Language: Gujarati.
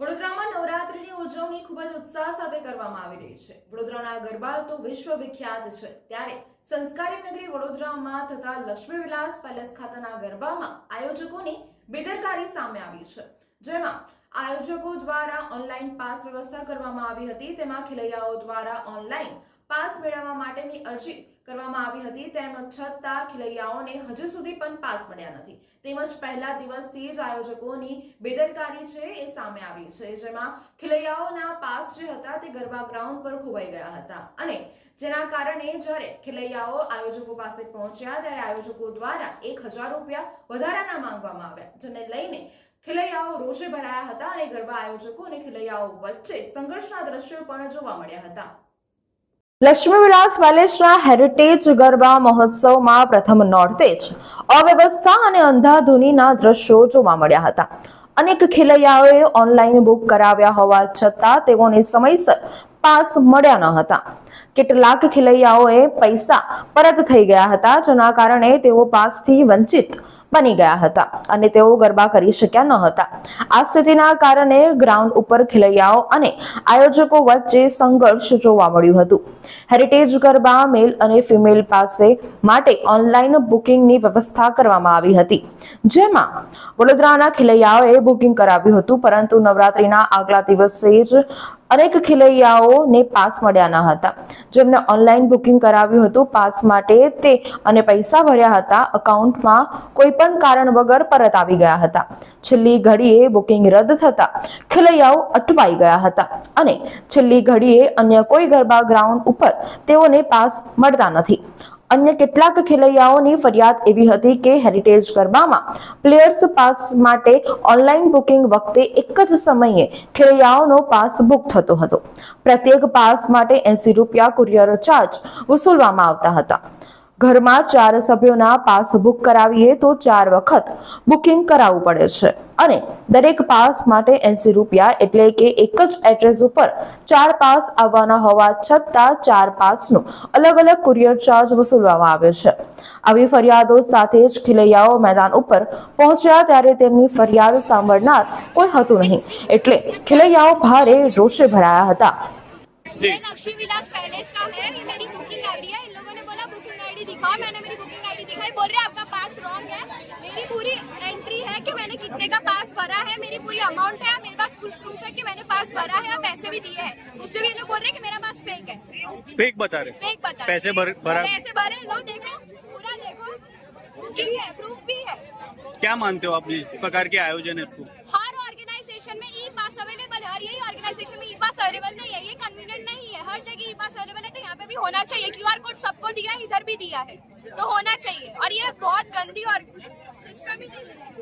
વડોદરામાં નવરાત્રીની ઉજવણી ખૂબ જ ઉત્સાહ સાથે કરવામાં આવી રહી છે। વડોદરાના ગરબા તો વિશ્વવિખ્યાત છે, ત્યારે સંસ્કારી નગરી વડોદરામાં થતા લક્ષ્મી વિલાસ પેલેસ ખાતેના ગરબામાં આયોજકોની બેદરકારી સામે આવી છે, જેમાં આયોજકો દ્વારા ઓનલાઈન પાસ વ્યવસ્થા કરવામાં આવી હતી। તેમાં ખેલૈયાઓ દ્વારા ઓનલાઈન પાસ મેળવવા માટેની અરજી કરવામાં આવી હતી, તેમ છતાં ખેલૈયાઓને હજુ સુધી પણ પાસ મળ્યા નથી। તેમજ પહેલા દિવસથી જ આયોજકોની બેદરકારી છે એ સામે આવી છે, જેમાં ખેલૈયાઓના પાસ જે હતા તે ગરબા ગ્રાઉન્ડ પર ખોવાઈ ગયા હતા અને જેના કારણે જ્યારે ખેલૈયાઓ આયોજકો પાસે પહોંચ્યા ત્યારે આયોજકો દ્વારા 1000 રૂપિયા વધારાના માંગવામાં આવ્યા, જેને લઈને ખેલૈયાઓ રોષે ભરાયા હતા અને ગરબા આયોજકો અને ખેલૈયાઓ વચ્ચે સંઘર્ષના દ્રશ્યો પણ જોવા મળ્યા હતા। લક્ષ્મી વિલાસ પેલેસના હેરિટેજ ગરબા મહોત્સવમાં પ્રથમ નોરતે જ અવ્યવસ્થા અને અંધાધૂનીના દ્રશ્યો જોવા મળ્યા હતા। અનેક ખેલૈયાઓએ ઓનલાઈન બુક કરાવ્યા હોવા છતાં તેઓને સમયસર પાસ મળ્યા ન હતા। કેટલાક ખેલૈયાઓએ પૈસા પરત થઈ ગયા હતા, જેના કારણે તેઓ પાસથી વંચિત બની ગયા હતા અને તેઓ ગરબા કરી શક્યા ન હતા। આ સ્થિતિના કારણે ગ્રાઉન્ડ ઉપર ખેલૈયાઓ અને આયોજકો વચ્ચે સંઘર્ષ જોવા મળ્યું હતું। હેરિટેજ ગરબા મેલ અને ફિમેલ પાસે માટે ઓનલાઈન બુકિંગની વ્યવસ્થા કરવામાં આવી હતી, જેમાં વડોદરાના ખેલૈયાઓએ બુકિંગ કરાવ્યું હતું, પરંતુ નવરાત્રીના આગલા દિવસે જ અનેક ખેલૈયાઓને પાસ મળ્યા ન હતા, જેમને ઓનલાઈન બુકિંગ કરાવ્યું હતું। પાસ માટે તે અને પૈસા ભર્યા હતા, અકાઉન્ટમાં કોઈ પણ કારણ વગર પરત આવી ગયા હતા। છેલ્લી ઘડીએ બુકિંગ રદ થતા ખેલૈયાઓ અટવાઈ ગયા હતા અને છેલ્લી ઘડીએ અન્ય કોઈ ગરબા ગ્રાઉન્ડ ઉપર તેઓને પાસ મળતા નથી। અન્ય કેટલાક ખેલૈયાઓની ફરિયાદ એવી હતી કે હેરિટેજ ગરબામાં પ્લેયર્સ પાસ માટે ઓનલાઈન બુકિંગ વખતે એક જ સમયે ખેલૈયાઓનો પાસ બુક થતો હતો। પ્રત્યેક પાસ માટે 80 રૂપિયા કુરિયર ચાર્જ વસૂલવામાં આવતા હતા। ઘરમાં 4 સભ્યોના પાસ બુક કરાવીએ તો 4 વખત બુકિંગ કરાવવું પડે છે અને દરેક પાસ માટે 80 રૂપિયા, એટલે કે એક જ એડ્રેસ ઉપર 4 પાસ આવવાના હોવા છતાં 4 પાસનો અલગ અલગ કુરિયર ચાર્જ વસૂલવામાં આવે છે। આવી ફરિયાદો સાથે જ ખેલૈયાઓ મેદાન ઉપર પહોંચ્યા ત્યારે તેમની ફરિયાદ સાંભળનાર કોઈ હતું નહીં, એટલે ખેલૈયાઓ ભારે રોષે ભરાયા હતા। ये लक्ष्मी विलास पैलेस का है, ये मेरी बुकिंग आईडी है। इन लोगों ने बोला बुकिंग आईडी दिखाओ, मैंने मेरी बुकिंग आईडी दिखाई, बोल रहे आपका पास रॉन्ग है। मेरी पूरी एंट्री है कि मैंने कितने का पास भरा है, मेरी पूरी अमाउंट है, मेरे पास फुल प्रूफ है कि मैंने पास भरा है और पैसे भी दिए हैं। उसपे भी ये लोग बोल रहे हैं कि मेरा पास फेक है। फेक बता रहे? फेक बता पैसे भरा? पैसे भरे लो, देखो पूरा देखो, बुकिंग है, प्रूफ भी है। क्या मानते हो आप इस प्रकार के आयोजन है इसको? हर ऑर्गेनाइजेशन में ई पास अवेलेबल है और यही ऑर्गेनाइजेशन में ई पास अवेलेबल नहीं है, ये कन्वीनियंट नहीं है। हर जगह ई पास अवेलेबल है तो यहाँ पे भी होना चाहिए। क्यूआर कोड सबको दिया है, इधर भी दिया है, तो होना चाहिए। और ये बहुत गंदी और सिस्टम ही नहीं है।